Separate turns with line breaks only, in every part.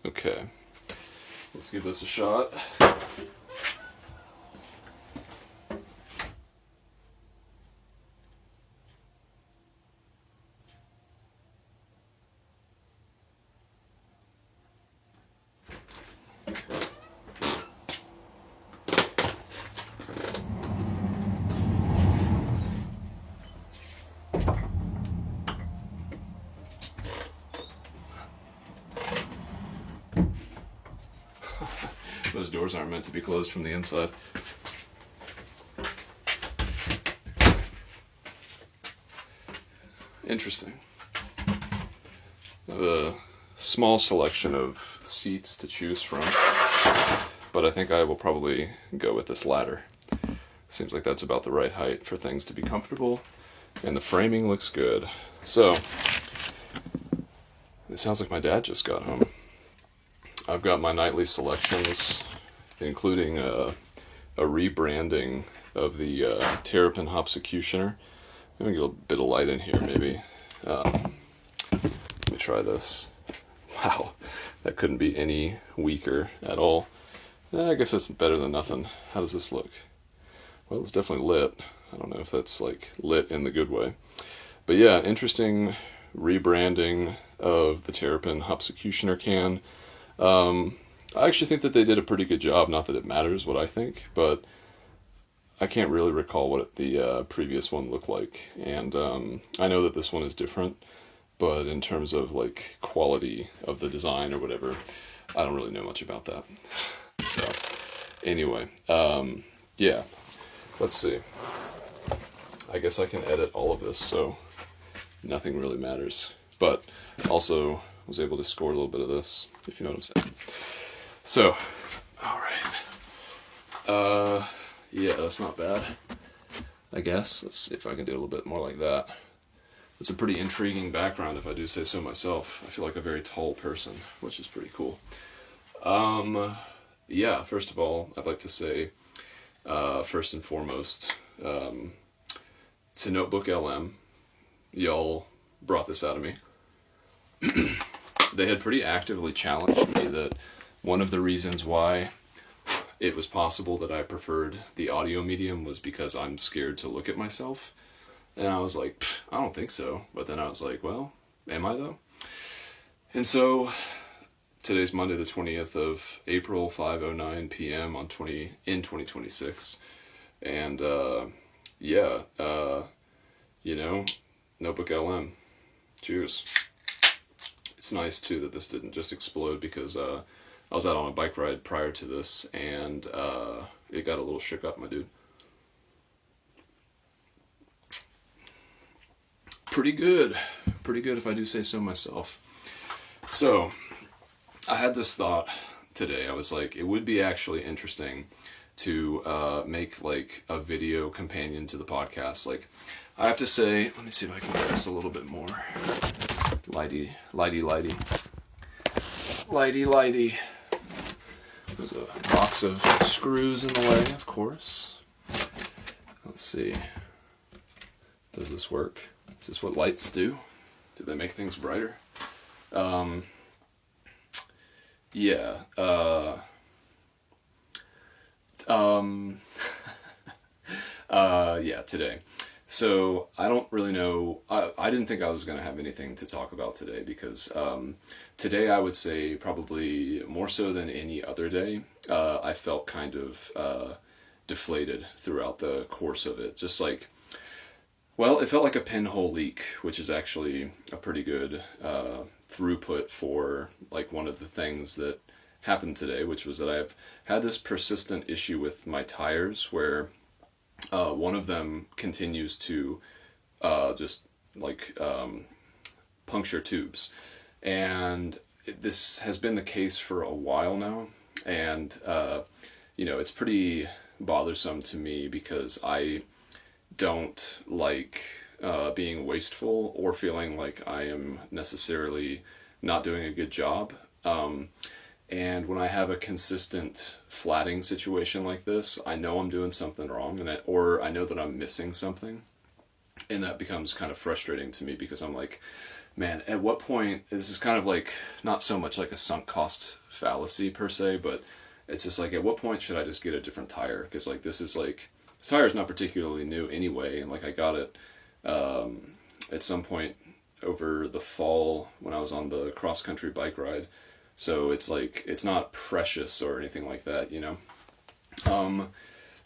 Okay, let's give this a shot. Those doors aren't meant to be closed from the inside. Interesting. I have a small selection of seats to choose from, but I think I will probably go with this ladder. Seems like that's about the right height for things to be comfortable, and the framing looks good. So, it sounds like my dad just got home. I've got my nightly selections, including a rebranding of the Terrapin Hopsecutioner. I'm going to get a bit of light in here, maybe. Let me try this. Wow, that couldn't be any weaker at all. I guess that's better than nothing. How does this look? Well, it's definitely lit. I don't know if that's like lit in the good way. But yeah, interesting rebranding of the Terrapin Hopsecutioner can. I actually think that they did a pretty good job. Not that it matters what I think, but I can't really recall what the previous one looked like. And I know that this one is different, but in terms of like quality of the design or whatever, I don't really know much about that. So anyway, yeah, let's see. I guess I can edit all of this, so nothing really matters. But also was able to score a little bit of this, if you know what I'm saying. So, alright. Yeah, that's not bad, I guess. Let's see if I can do a little bit more like that. It's a pretty intriguing background, if I do say so myself. I feel like a very tall person, which is pretty cool. Yeah, first of all, I'd like to say, first and foremost, to Notebook LM, y'all brought this out of me. They had pretty actively challenged me that one of the reasons why it was possible that I preferred the audio medium was because I'm scared to look at myself. And I was like, I don't think so. But then I was like, well, am I though? And so today's Monday the 20th of April, 5:09 p.m. in 2026. And yeah, you know, Notebook LM. Cheers. It's nice too that this didn't just explode, because I was out on a bike ride prior to this, and it got a little shook up, my dude. Pretty good if I do say so myself. So I had this thought today. I was like, it would be actually interesting to make like a video companion to the podcast. Like, I have to say, let me see if I can get this a little bit more lighty. There's a box of screws in the way, of course. Let's see. Does this work? Is this what lights do? Do they make things brighter? Yeah. Yeah, today. So I don't really know. I didn't think I was going to have anything to talk about today, because today I would say probably more so than any other day, I felt kind of deflated throughout the course of it. Just like, well, it felt like a pinhole leak, which is actually a pretty good throughput for like one of the things that happened today, which was that I've had this persistent issue with my tires where one of them continues to just like puncture tubes. And this has been the case for a while now. And, you know, it's pretty bothersome to me because I don't like being wasteful or feeling like I am necessarily not doing a good job. And when I have a consistent flatting situation like this, I know I'm doing something wrong, or I know that I'm missing something. And that becomes kind of frustrating to me because I'm like, Man, at what point, this is kind of like, not so much like a sunk cost fallacy per se, but it's just like, at what point should I just get a different tire? Because like, this tire is not particularly new anyway, and like I got it at some point over the fall when I was on the cross-country bike ride. So it's like, it's not precious or anything like that, you know?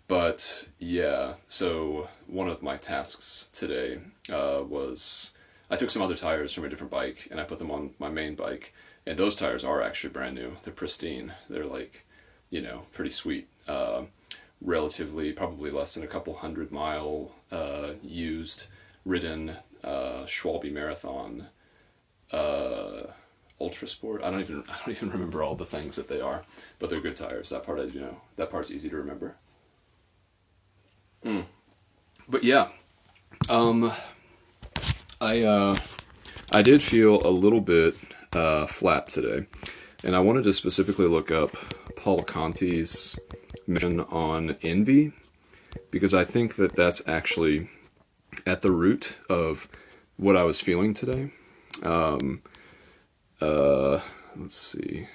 But yeah, so one of my tasks today was I took some other tires from a different bike and I put them on my main bike, and those tires are actually brand new. They're pristine. They're like, you know, pretty sweet. Relatively, probably less than a couple 100-mile used, ridden Schwalbe Marathon Ultra Sport. I don't even remember all the things that they are, but they're good tires. That part I do know. That part's easy to remember. But yeah, I did feel a little bit flat today, and I wanted to specifically look up Paul Conti's mention on envy, because I think that that's actually at the root of what I was feeling today. Let's see.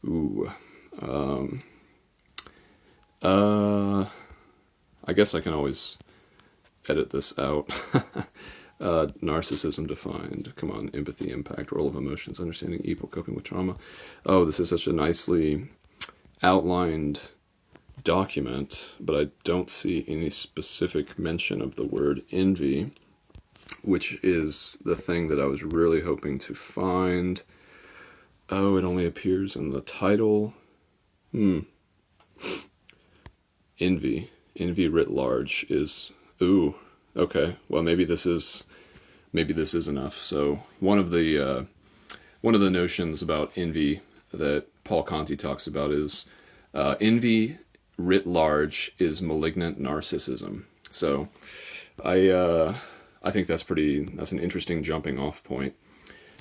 Ooh. I guess I can always edit this out. Narcissism defined. Come on. Empathy, impact, role of emotions, understanding evil, coping with trauma. Oh, this is such a nicely outlined document, but I don't see any specific mention of the word envy, which is the thing that I was really hoping to find. Oh, it only appears in the title. Envy writ large is, ooh, okay. Well, maybe this is enough. So one of the notions about envy that Paul Conti talks about is envy writ large is malignant narcissism. So I think that's an interesting jumping off point.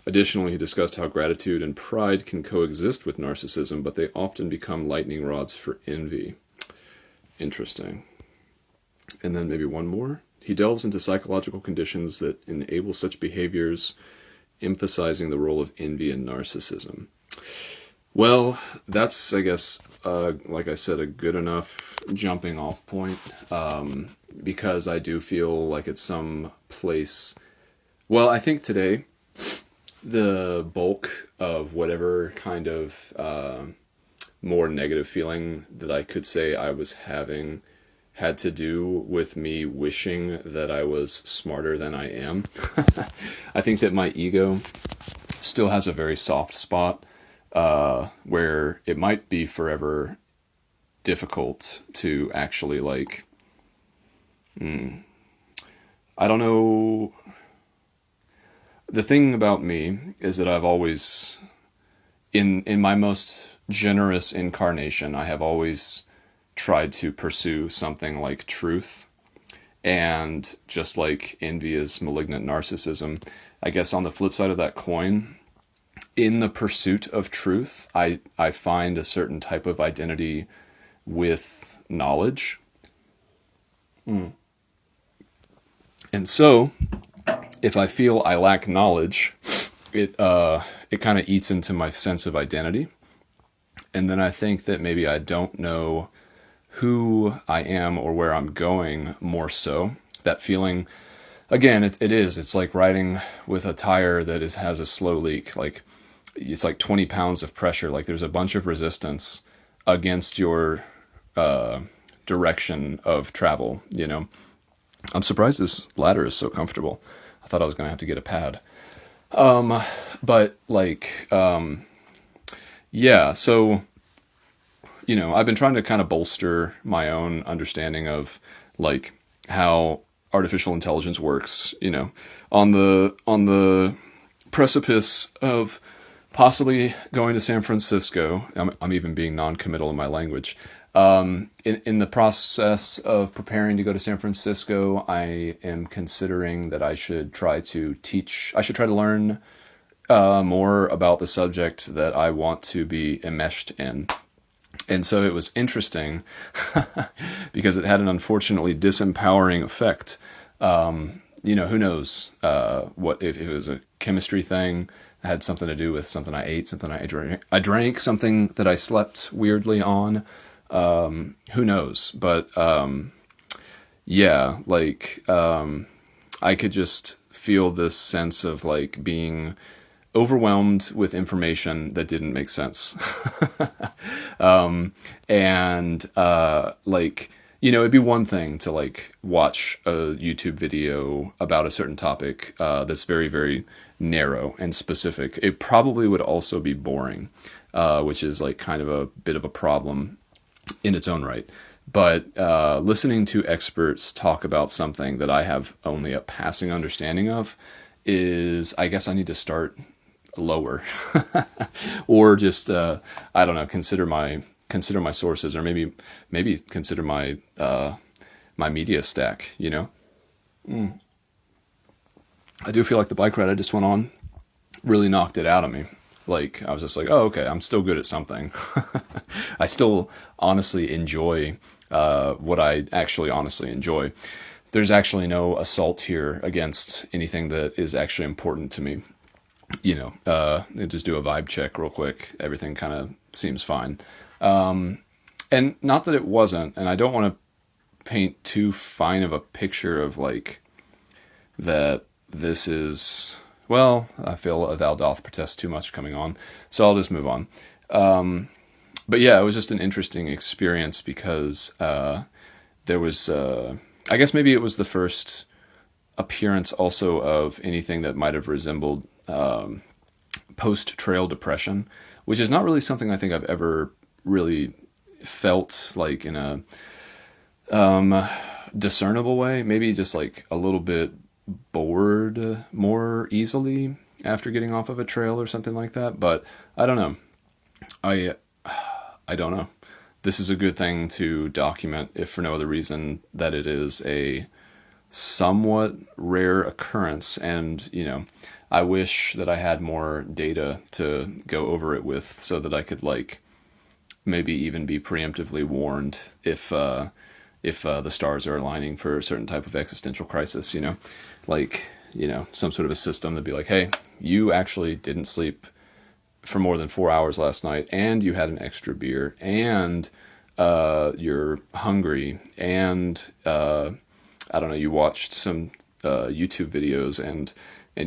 Additionally, he discussed how gratitude and pride can coexist with narcissism, but they often become lightning rods for envy. Interesting. And then maybe one more. He delves into psychological conditions that enable such behaviors, emphasizing the role of envy and narcissism. Well, that's, I guess, like I said, a good enough jumping off point, because I do feel like it's some place. Well, I think today, the bulk of whatever kind of more negative feeling that I could say I was having had to do with me wishing that I was smarter than I am. I think that my ego still has a very soft spot where it might be forever difficult to actually like, I don't know. The thing about me is that I've always, in my most generous incarnation, I have always tried to pursue something like truth. And just like envy is malignant narcissism, I guess on the flip side of that coin, in the pursuit of truth, I find a certain type of identity with knowledge. And so, if I feel I lack knowledge, it kind of eats into my sense of identity. And then I think that maybe I don't know who I am or where I'm going more so. That feeling, again, it's like riding with a tire that has a slow leak. Like, it's like 20 pounds of pressure. Like there's a bunch of resistance against your direction of travel, you know. I'm surprised this ladder is so comfortable. I thought I was going to have to get a pad. But like, yeah, so, you know, I've been trying to kind of bolster my own understanding of like how artificial intelligence works, you know, on the precipice of possibly going to San Francisco. I'm even being non-committal in my language. In the process of preparing to go to San Francisco, I am considering that I should try to learn more about the subject that I want to be enmeshed in. And so it was interesting because it had an unfortunately disempowering effect. You who knows what if it was a chemistry thing, had something to do with something I ate, something I drank, something that I slept weirdly on. Who knows? But yeah, like I could just feel this sense of like being overwhelmed with information that didn't make sense. And like, it'd be one thing to like watch a YouTube video about a certain topic that's very, very narrow and specific. It probably would also be boring, which is like kind of a bit of a problem in its own right. But listening to experts talk about something that I have only a passing understanding of is, I guess I need to start lower or just I don't know, consider my sources, or maybe consider my my media stack. I do feel like the bike ride I just went on really knocked it out of me. Like, I was just like, oh, okay, I'm still good at something. I still honestly enjoy what I actually honestly enjoy. There's actually no assault here against anything that is actually important to me. Just do a vibe check real quick. Everything kind of seems fine. And not that it wasn't, and I don't want to paint too fine of a picture of like that this is, well, I feel a thou doth protest too much coming on, so I'll just move on. But yeah, it was just an interesting experience because there was, I guess maybe it was the first appearance also of anything that might have resembled post-trail depression, which is not really something I think I've ever really felt like in a discernible way. Maybe just like a little bit bored more easily after getting off of a trail or something like that. But I don't know. I don't know. This is a good thing to document, if for no other reason that it is a somewhat rare occurrence. And, I wish that I had more data to go over it with so that I could like maybe even be preemptively warned if the stars are aligning for a certain type of existential crisis, like, some sort of a system that'd be like, hey, you actually didn't sleep for more than 4 hours last night, and you had an extra beer, and you're hungry, and I don't know, you watched some YouTube videos, and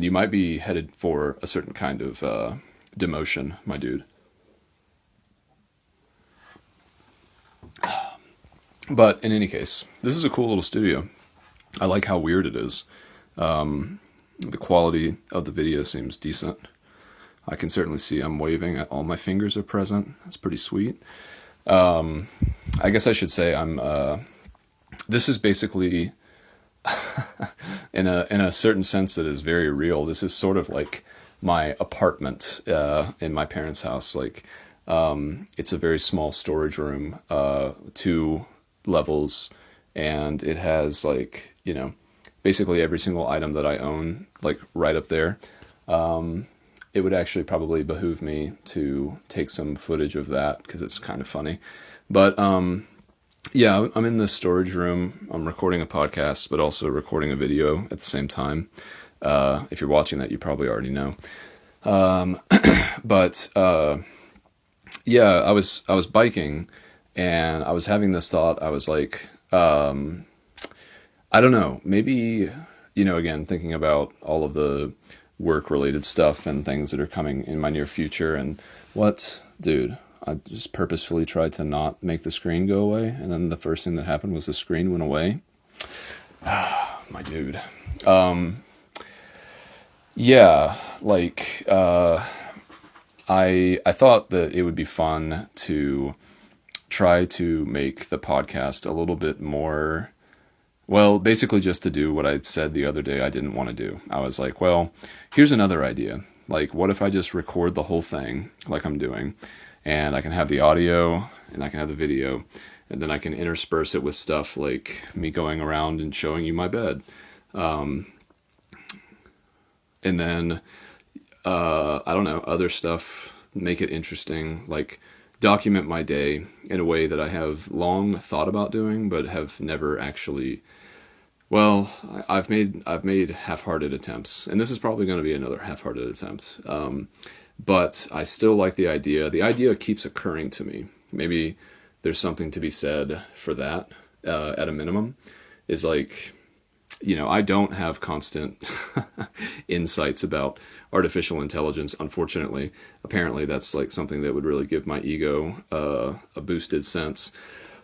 you might be headed for a certain kind of demotion, my dude. But in any case, this is a cool little studio. I like how weird it is. The quality of the video seems decent. I can certainly see I'm waving. All my fingers are present. That's pretty sweet. I guess I should say this is basically, in a certain sense that is very real, this is sort of like my apartment in my parents' house. Like, it's a very small storage room, 2 levels, and it has like, basically every single item that I own, like right up there. It would actually probably behoove me to take some footage of that because it's kind of funny. But yeah, I'm in this storage room. I'm recording a podcast, but also recording a video at the same time. If you're watching that, you probably already know. But yeah, I was biking, and I was having this thought. I was like, I don't know, maybe, again, thinking about all of the work-related stuff and things that are coming in my near future, and dude, I just purposefully tried to not make the screen go away, and then the first thing that happened was the screen went away. My dude. Yeah, like, I thought that it would be fun to try to make the podcast a little bit more, well, basically just to do what I said the other day I didn't want to do. I was like, well, here's another idea. Like, what if I just record the whole thing like I'm doing, and I can have the audio and I can have the video, and then I can intersperse it with stuff like me going around and showing you my bed. And then, I don't know, other stuff, make it interesting, like document my day in a way that I have long thought about doing, but have never actually Well, I've made half-hearted attempts, and this is probably going to be another half-hearted attempt. But I still like the idea. The idea keeps occurring to me. Maybe there's something to be said for that. At a minimum, is like, I don't have constant insights about artificial intelligence. Unfortunately, apparently that's like something that would really give my ego a boosted sense.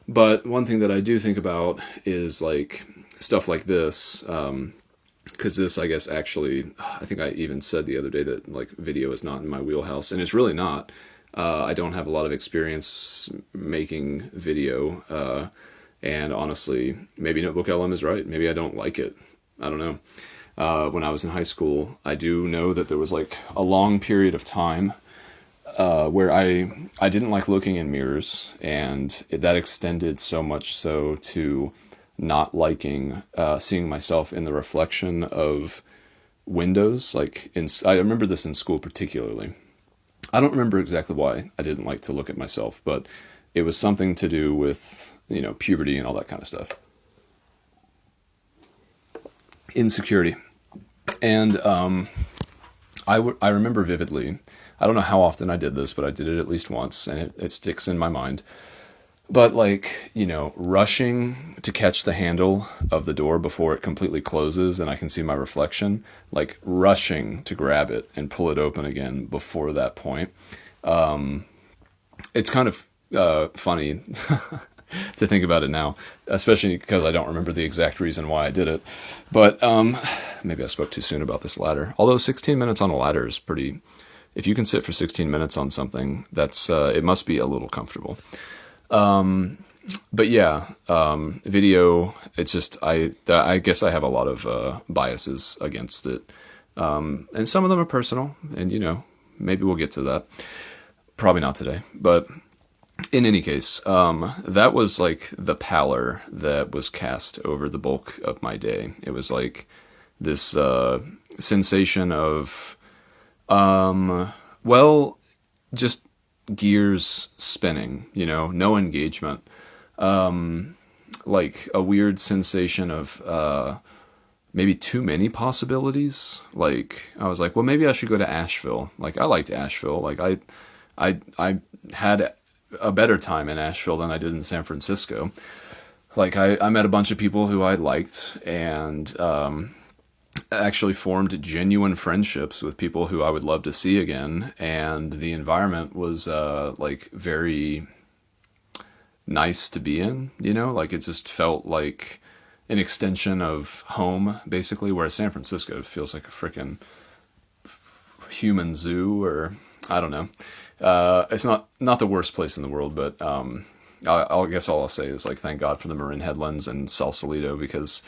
But one thing that I do think about is like stuff like this, because this, I guess, actually, I think I even said the other day that like video is not in my wheelhouse, and it's really not. I don't have a lot of experience making video, and honestly, maybe Notebook LM is right. Maybe I don't like it. I don't know. When I was in high school, I do know that there was like a long period of time where I didn't like looking in mirrors, and that extended so much so to not liking seeing myself in the reflection of windows. Like I remember this in school particularly. I don't remember exactly why I didn't like to look at myself, but it was something to do with puberty and all that kind of stuff, insecurity, and I remember vividly. I don't know how often I did this, but I did it at least once, and it sticks in my mind. But like, rushing to catch the handle of the door before it completely closes and I can see my reflection, like rushing to grab it and pull it open again before that point. It's kind of funny to think about it now, especially because I don't remember the exact reason why I did it. But maybe I spoke too soon about this ladder. Although 16 minutes on a ladder is pretty... If you can sit for 16 minutes on something, that's it must be a little comfortable. But yeah, video, it's just, I guess I have a lot of biases against it. And some of them are personal, and maybe we'll get to that. Probably not today, but in any case, that was like the pallor that was cast over the bulk of my day. It was like this sensation of, just gears spinning, no engagement, like a weird sensation of maybe too many possibilities. Like I was like, well, maybe I should go to Asheville. Like I liked Asheville. Like I had a better time in Asheville than I did in San Francisco. Like I met a bunch of people who I liked, and actually formed genuine friendships with people who I would love to see again, and the environment was like very nice to be in, like it just felt like an extension of home, basically, whereas San Francisco feels like a freaking human zoo, or I don't know. It's not the worst place in the world, but I guess all I'll say is like thank God for the Marin Headlands and Sausalito, because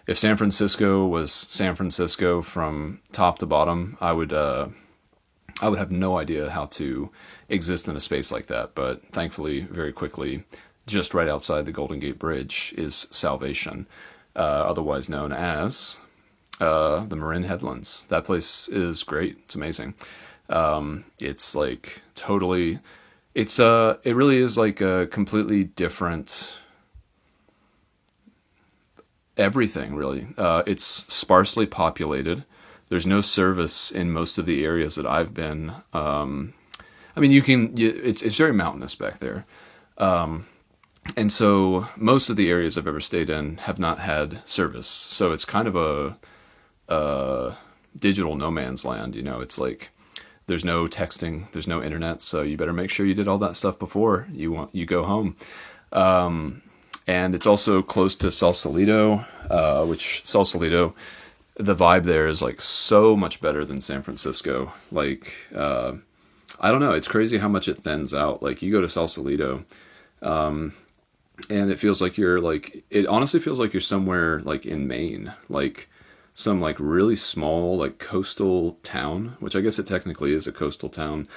if San Francisco was San Francisco from top to bottom, I would have no idea how to exist in a space like that. But thankfully, very quickly, just right outside the Golden Gate Bridge is Salvation, otherwise known as the Marin Headlands. That place is great. It's amazing. It's like totally, it really is like a completely different everything, really. It's sparsely populated. There's no service in most of the areas that I've been. I mean, it's very mountainous back there. And so most of the areas I've ever stayed in have not had service. So it's kind of a digital no man's land. It's like there's no texting, there's no internet. So you better make sure you did all that stuff before you go home. And it's also close to Sausalito, which Sausalito, the vibe there is like so much better than San Francisco. Like, I don't know. It's crazy how much it thins out. Like you go to Sausalito, and it feels like it honestly feels like you're somewhere like in Maine, like some like really small, like coastal town, which I guess it technically is a coastal town,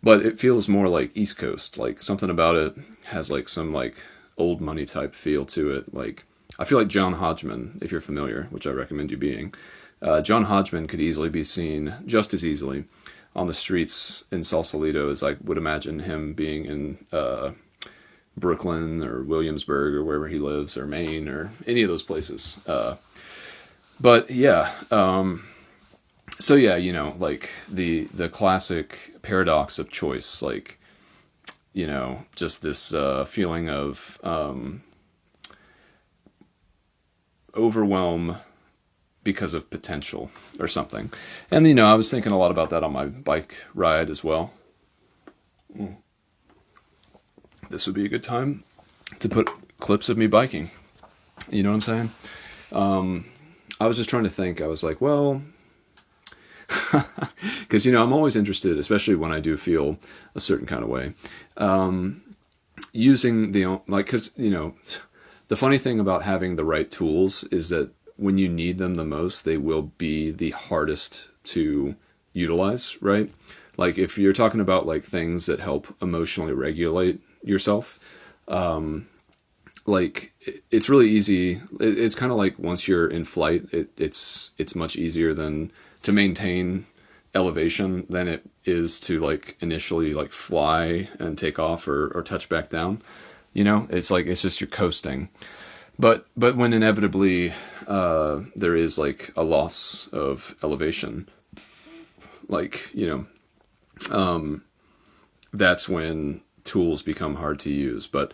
but it feels more like East Coast. Like something about it has like some like old money type feel to it. Like I feel like John Hodgman, if you're familiar, which I recommend you being. John Hodgman could easily be seen, just as easily, on the streets in Sausalito as I would imagine him being in Brooklyn or Williamsburg or wherever he lives, or Maine or any of those places. But yeah, so yeah, like the classic paradox of choice, like, just this feeling of overwhelm because of potential or something. And, I was thinking a lot about that on my bike ride as well. This would be a good time to put clips of me biking. You know what I'm saying? I was just trying to think. I was like, well, because, I'm always interested, especially when I do feel a certain kind of way, using because, the funny thing about having the right tools is that when you need them the most, they will be the hardest to utilize, right? Like if you're talking about like things that help emotionally regulate yourself, like it's really easy. It's kind of like once you're in flight, it's much easier than to maintain elevation than it is to like initially like fly and take off or touch back down. It's like, it's just you're coasting. But when inevitably there is like a loss of elevation, like, that's when tools become hard to use. But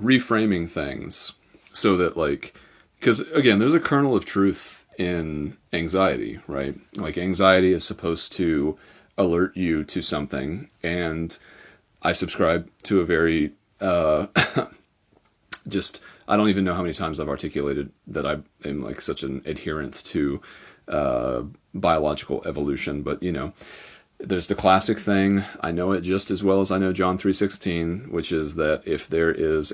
reframing things so that like, because again, there's a kernel of truth in anxiety, right? Like anxiety is supposed to alert you to something, and I subscribe to a very I don't even know how many times I've articulated that I am like such an adherent to biological evolution, but there's the classic thing. I know it just as well as I know John 3:16, which is that if there's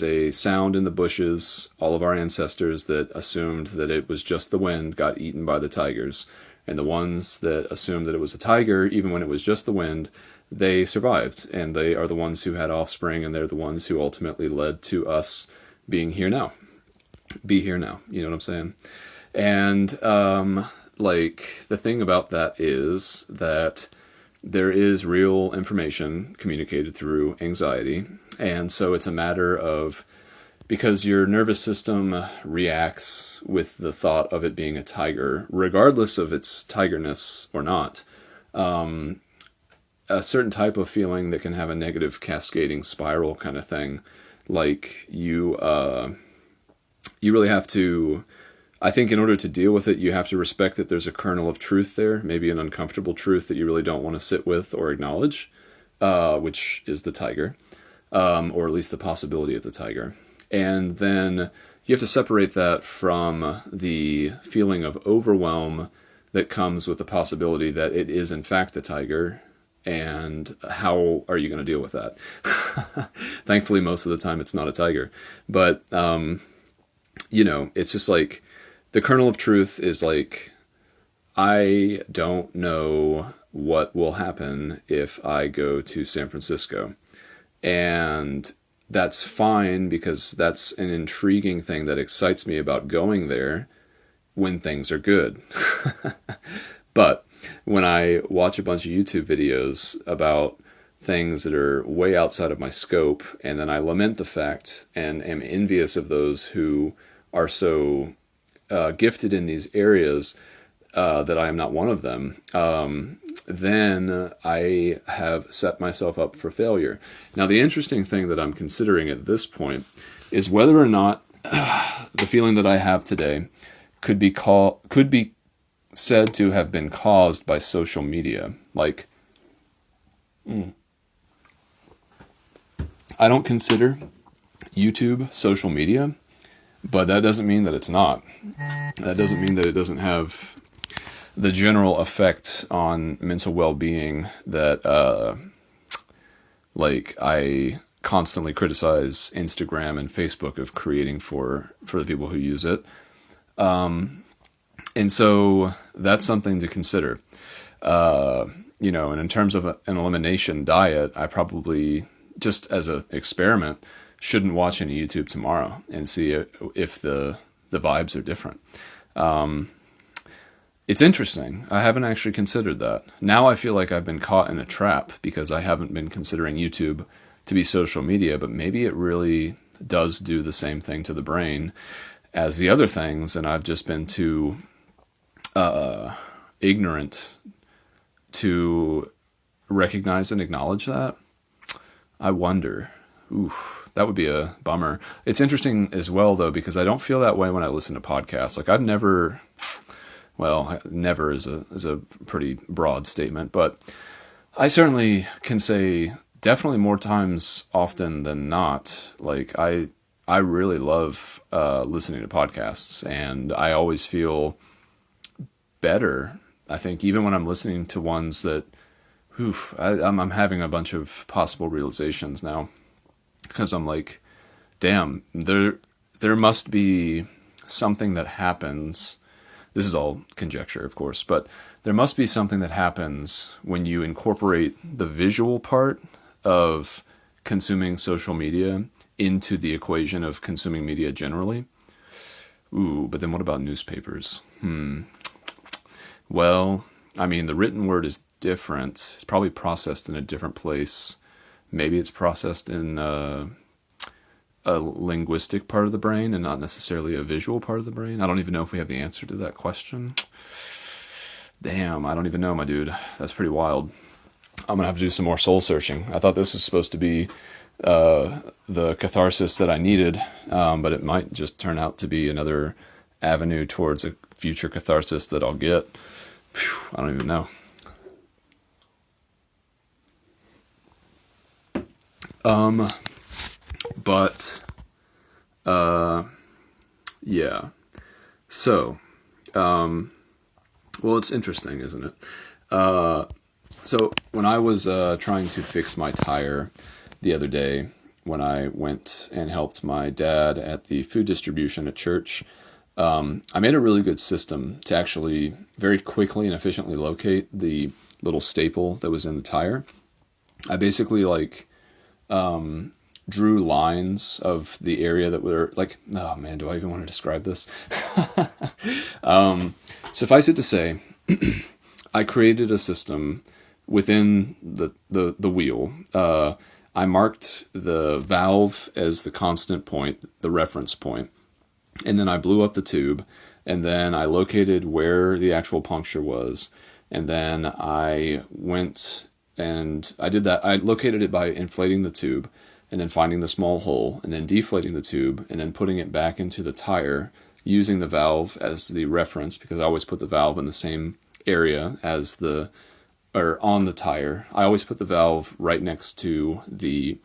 a sound in the bushes, all of our ancestors that assumed that it was just the wind got eaten by the tigers, and the ones that assumed that it was a tiger, even when it was just the wind, they survived, and they are the ones who had offspring, and they're the ones who ultimately led to us being here now. Be here now. You know what I'm saying? And like the thing about that is that there is real information communicated through anxiety, and so it's a matter of, because your nervous system reacts with the thought of it being a tiger, regardless of its tigerness or not. A certain type of feeling that can have a negative cascading spiral kind of thing. Like you really have to, I think in order to deal with it, you have to respect that there's a kernel of truth there, maybe an uncomfortable truth that you really don't want to sit with or acknowledge, which is the tiger, or at least the possibility of the tiger. And then you have to separate that from the feeling of overwhelm that comes with the possibility that it is in fact the tiger. And how are you going to deal with that? Thankfully, most of the time it's not a tiger. But, it's just like the kernel of truth is like, I don't know what will happen if I go to San Francisco. And that's fine, because that's an intriguing thing that excites me about going there when things are good. But when I watch a bunch of YouTube videos about things that are way outside of my scope, and then I lament the fact and am envious of those who are so gifted in these areas that I am not one of them, then I have set myself up for failure. Now, the interesting thing that I'm considering at this point is whether or not the feeling that I have today could be said to have been caused by social media. Like, I don't consider YouTube social media, but that doesn't mean that it's not. That doesn't mean that it doesn't have the general effect on mental well-being that, like, I constantly criticize Instagram and Facebook of creating for the people who use it. And so that's something to consider. And in terms of an elimination diet, I probably, just as an experiment, shouldn't watch any YouTube tomorrow and see if the vibes are different. It's interesting. I haven't actually considered that. Now I feel like I've been caught in a trap because I haven't been considering YouTube to be social media, but maybe it really does do the same thing to the brain as the other things, and I've just been too ignorant to recognize and acknowledge that. I wonder. Oof, that would be a bummer. It's interesting as well, though, because I don't feel that way when I listen to podcasts. Like, I've never, well, never is a pretty broad statement, but I certainly can say definitely more times often than not. Like, I really love listening to podcasts, and I always feel better. I think even when I'm listening to ones that, I'm having a bunch of possible realizations now, because I'm like, damn, there must be something that happens. This is all conjecture, of course, but there must be something that happens when you incorporate the visual part of consuming social media into the equation of consuming media generally. Ooh, but then what about newspapers? Well, I mean, the written word is different. It's probably processed in a different place. Maybe it's processed in a linguistic part of the brain and not necessarily a visual part of the brain. I don't even know if we have the answer to that question. Damn, I don't even know, my dude. That's pretty wild. I'm going to have to do some more soul searching. I thought this was supposed to be the catharsis that I needed, but it might just turn out to be another avenue towards a future catharsis that I'll get. Phew, I don't even know. But, yeah. So, well, it's interesting, isn't it? So when I was trying to fix my tire the other day, when I went and helped my dad at the food distribution at church, I made a really good system to actually very quickly and efficiently locate the little staple that was in the tire. I basically drew lines of the area that were like, oh man, do I even want to describe this? Suffice it to say, I created a system within the wheel. I marked the valve as the constant point, the reference point, and then I blew up the tube, and then I located where the actual puncture was, and then I went and I did that. I located it by inflating the tube, and then finding the small hole, and then deflating the tube, and then putting it back into the tire, using the valve as the reference, because I always put the valve in the same area as or on the tire. I always put the valve right next to the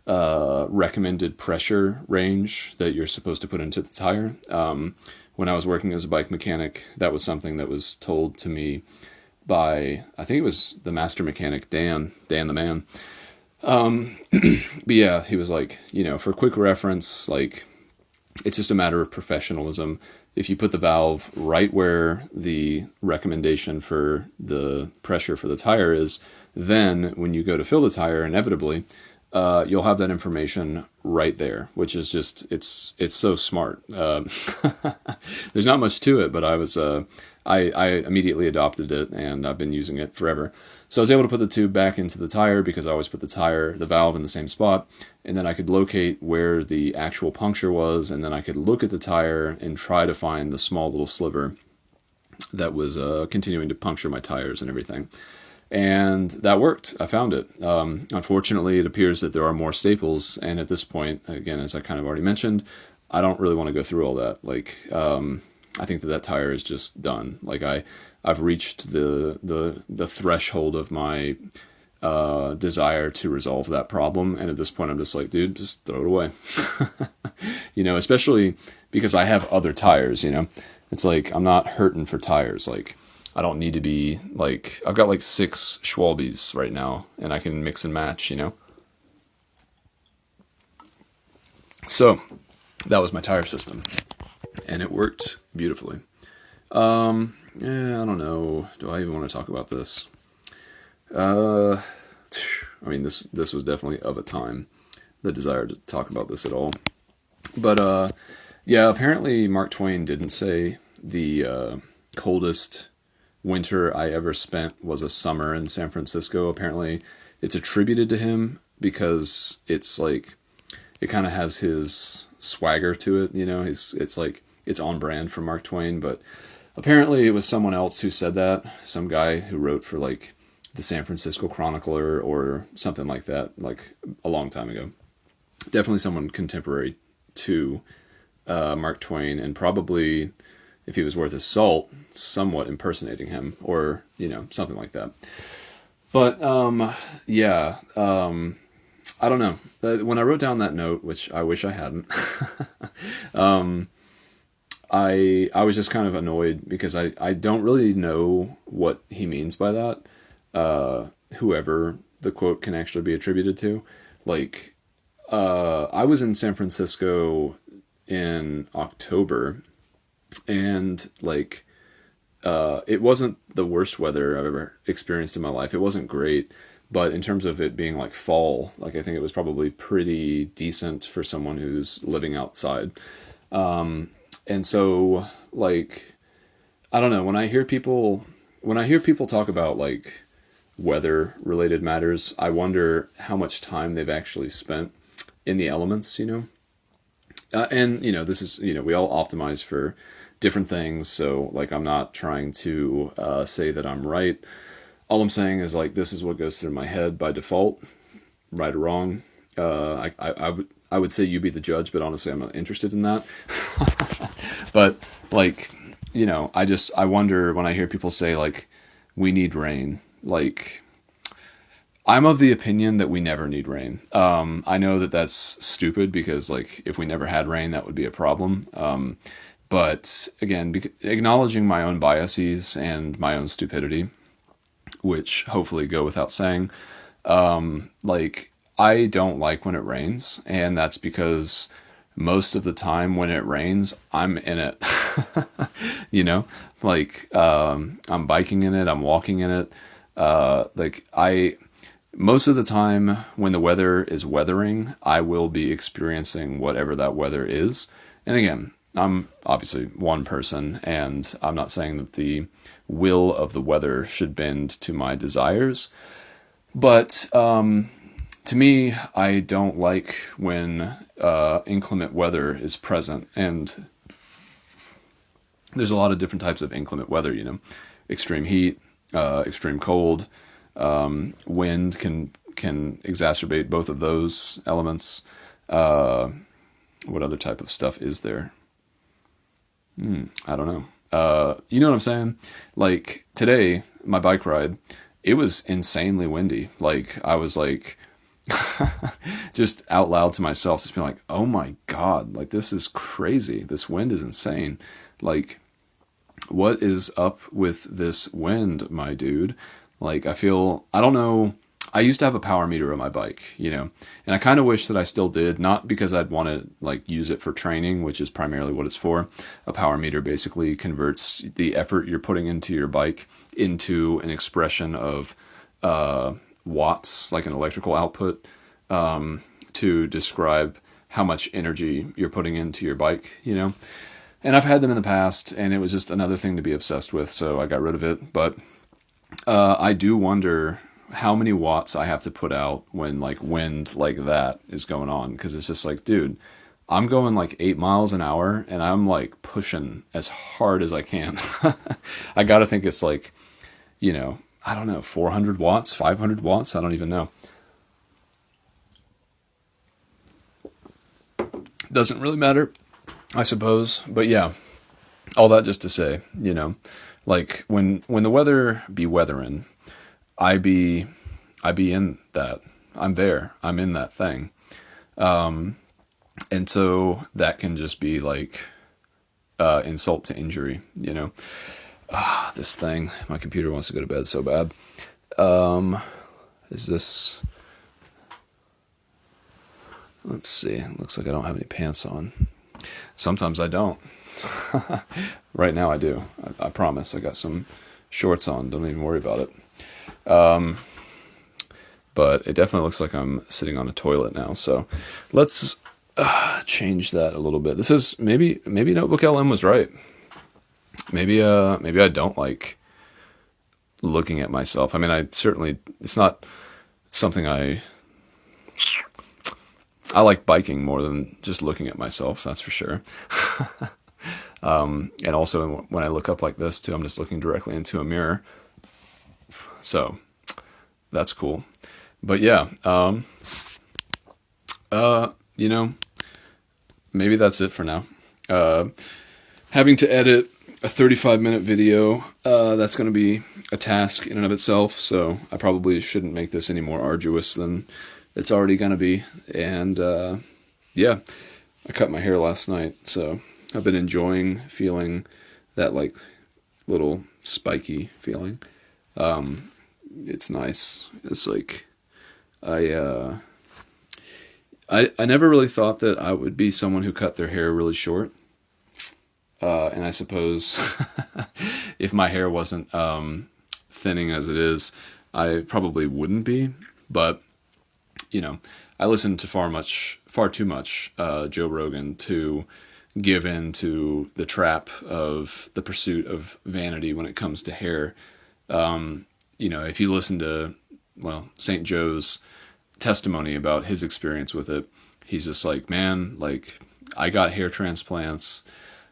recommended pressure range that you're supposed to put into the tire. When I was working as a bike mechanic, that was something that was told to me by, I think it was the master mechanic, Dan the man. But yeah, he was like, for quick reference, like, it's just a matter of professionalism. If you put the valve right where the recommendation for the pressure for the tire is, then when you go to fill the tire, inevitably, you'll have that information right there, which is just, it's so smart. There's not much to it, but I immediately adopted it, and I've been using it forever. So I was able to put the tube back into the tire because I always put the valve in the same spot, and then I could locate where the actual puncture was, and then I could look at the tire and try to find the small little sliver that was continuing to puncture my tires and everything. And that worked. I found it. Unfortunately, it appears that there are more staples, and at this point, again, as I kind of already mentioned, I don't really want to go through all that. Like, I think that tire is just done. Like, I've reached the threshold of my desire to resolve that problem, and at this point I'm just like, dude, just throw it away. Especially because I have other tires. It's like, I'm not hurting for tires. Like, I don't need to be like, I've got like 6 Schwalbes right now, and I can mix and match. So that was my tire system, and it worked beautifully. Yeah, I don't know. Do I even want to talk about this? I mean, this was definitely of a time, the desire to talk about this at all. But, yeah, apparently Mark Twain didn't say the coldest winter I ever spent was a summer in San Francisco. Apparently it's attributed to him because it's like, it kind of has his swagger to it, it's like, it's on brand for Mark Twain, but apparently it was someone else who said that, some guy who wrote for like the San Francisco Chronicler or something like that, like a long time ago. Definitely someone contemporary to Mark Twain, and probably, if he was worth his salt, somewhat impersonating him, or, something like that. But, I don't know. When I wrote down that note, which I wish I hadn't, I was just kind of annoyed because I don't really know what he means by that. Whoever the quote can actually be attributed to. Like, I was in San Francisco in October, and like, it wasn't the worst weather I've ever experienced in my life. It wasn't great, but in terms of it being like fall, like I think it was probably pretty decent for someone who's living outside. And so like, I don't know, when I hear people talk about like weather related matters, I wonder how much time they've actually spent in the elements, and this is, we all optimize for different things. So like, I'm not trying to say that I'm right. All I'm saying is like, this is what goes through my head by default, right or wrong. I would say you be the judge, but honestly, I'm not interested in that. But like, I wonder when I hear people say like, we need rain, like, I'm of the opinion that we never need rain. I know that that's stupid because like, if we never had rain, that would be a problem. But again, acknowledging my own biases and my own stupidity, which hopefully go without saying, like, I don't like when it rains, and that's because most of the time when it rains, I'm in it. Like, I'm biking in it, I'm walking in it. Most of the time when the weather is weathering, I will be experiencing whatever that weather is. And again, I'm obviously one person, and I'm not saying that the will of the weather should bend to my desires. But to me, I don't like when inclement weather is present. And there's a lot of different types of inclement weather, extreme heat, extreme cold. Wind can exacerbate both of those elements. What other type of stuff is there? I don't know. You know what I'm saying? Like today, my bike ride, it was insanely windy. Like I was like, just out loud to myself, just being like, oh my God, like this is crazy. This wind is insane. Like, what is up with this wind, my dude? Like, I don't know. I used to have a power meter on my bike, and I kind of wish that I still did, not because I'd want to like use it for training, which is primarily what it's for. A power meter basically converts the effort you're putting into your bike into an expression of watts, like an electrical output, to describe how much energy you're putting into your bike, And I've had them in the past, and it was just another thing to be obsessed with, so I got rid of it. But I do wonder how many watts I have to put out when like wind like that is going on, because it's just like, dude, I'm going like 8 miles an hour, and I'm like pushing as hard as I can. I got to think it's like, I don't know, 400 watts, 500 watts. I don't even know. Doesn't really matter, I suppose. But yeah, all that just to say, like when the weather be weathering, I be in that. I'm there. I'm in that thing. And so that can just be like, insult to injury, this thing, my computer wants to go to bed so bad. Is this, let's see, looks like I don't have any pants on. Sometimes I don't. Right now I do. I promise. I got some shorts on. Don't even worry about it. But it definitely looks like I'm sitting on a toilet now. So let's change that a little bit. This is maybe Notebook LM was right. maybe I don't like looking at myself. I mean, it's not something I like biking more than just looking at myself, that's for sure. And also when I look up like this too, I'm just looking directly into a mirror. So that's cool. But yeah, maybe that's it for now. Having to edit a 35-minute video, that's going to be a task in and of itself, so I probably shouldn't make this any more arduous than it's already going to be. And yeah, I cut my hair last night, so I've been enjoying feeling that like little spiky feeling. It's nice. It's like I never really thought that I would be someone who cut their hair really short. And I suppose if my hair wasn't thinning as it is, I probably wouldn't be. But, I listen to far too much Joe Rogan to give in to the trap of the pursuit of vanity when it comes to hair. If you listen to, St. Joe's testimony about his experience with it, he's just like, man, like, I got hair transplants.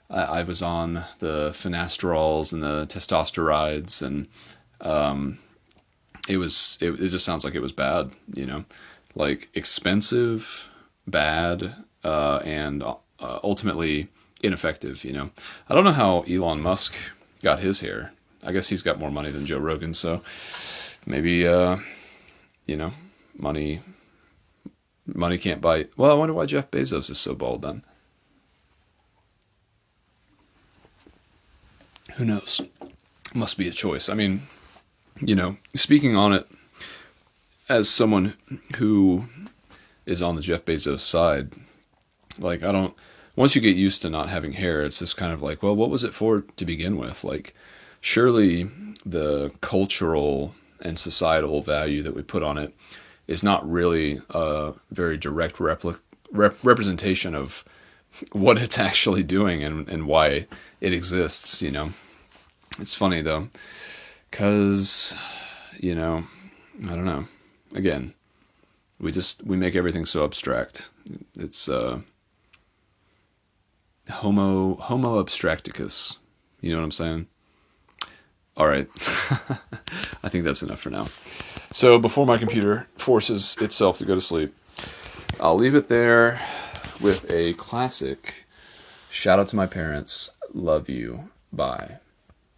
I was on the finesterols and the testosteronides, and it just sounds like it was bad, like expensive, bad, and ultimately ineffective. I don't know how Elon Musk got his hair. I guess he's got more money than Joe Rogan, so maybe money can't buy. Well, I wonder why Jeff Bezos is so bald then. Who knows? Must be a choice. I mean, speaking on it as someone who is on the Jeff Bezos side, like, once you get used to not having hair, it's just kind of like, well, what was it for to begin with? Like, surely the cultural and societal value that we put on it is not really a very direct representation of what it's actually doing and why it exists, It's funny though, because, I don't know. Again, we make everything so abstract. It's homo abstracticus. You know what I'm saying? All right. I think that's enough for now. So before my computer forces itself to go to sleep, I'll leave it there with a classic shout out to my parents. Love you. Bye.